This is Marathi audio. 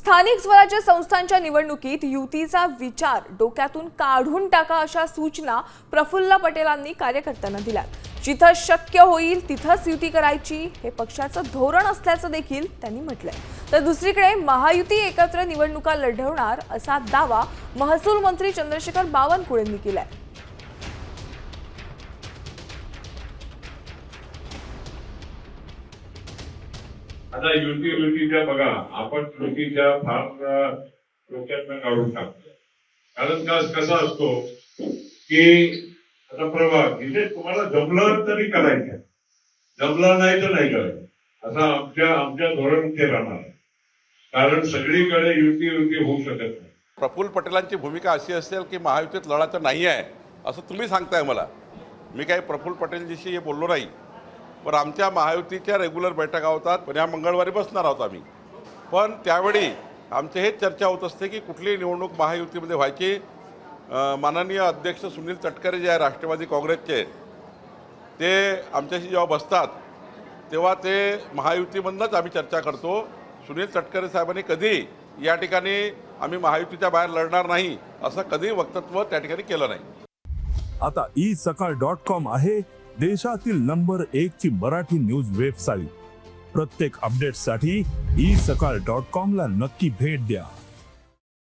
स्थानिक स्वराज्य संस्थांच्या निवडणुकीत युतीचा विचार डोक्यातून काढून टाका अशा सूचना प्रफुल्ल पटेलांनी कार्यकर्त्यांना दिल्या। जिथं शक्य होईल तिथंच युती करायची हे पक्षाचं धोरण असल्याचं देखील त्यांनी म्हटलंय। तर दुसरीकडे महायुती एकत्र निवडणुका लढवणार असा दावा महसूल मंत्री चंद्रशेखर बावनकुळेंनी केलाय। आता युतीच्या बघा, आपण युतीच्या फार डोक्यातनं काढून टाकतो। कारण का कसा असतो की आता प्रभाग इथे तुम्हाला जमलं तरी करायचं, जमलं नाही तर नाही करायचं, असं आमच्या धोरण ते राहणार। कारण सगळीकडे युती होऊ शकत नाही। प्रफुल्ल पटेलांची भूमिका अशी असेल की महायुतीत लढायचं नाही आहे असं तुम्ही सांगताय मला। मी काही प्रफुल्ल पटेलजीशी हे बोललो नाही, पण आमच्या महायुतीच्या रेग्युलर बैठका होतात, पण या मंगळवारी बसणार आहोत आम्ही। पण त्यावेळी आमचे हेच चर्चा होत असते की कुठली निवडणूक महायुतीमध्ये व्हायची। माननीय अध्यक्ष सुनील तटकरे जे आहे राष्ट्रवादी काँग्रेसचे, ते आमच्याशी जेव्हा बसतात तेव्हा ते महायुतीमधूनच आम्ही चर्चा करतो। सुनील तटकरे साहेबांनी कधी या ठिकाणी आम्ही महायुतीच्या बाहेर लढणार नाही असं कधी वक्तव्य त्या ठिकाणी केलं नाही। आता isakal.com आहे देशातील नंबर 1 ची मराठी न्यूज वेबसाईट। प्रत्येक अपडेटसाठी isakal.com ला नक्की भेट द्या।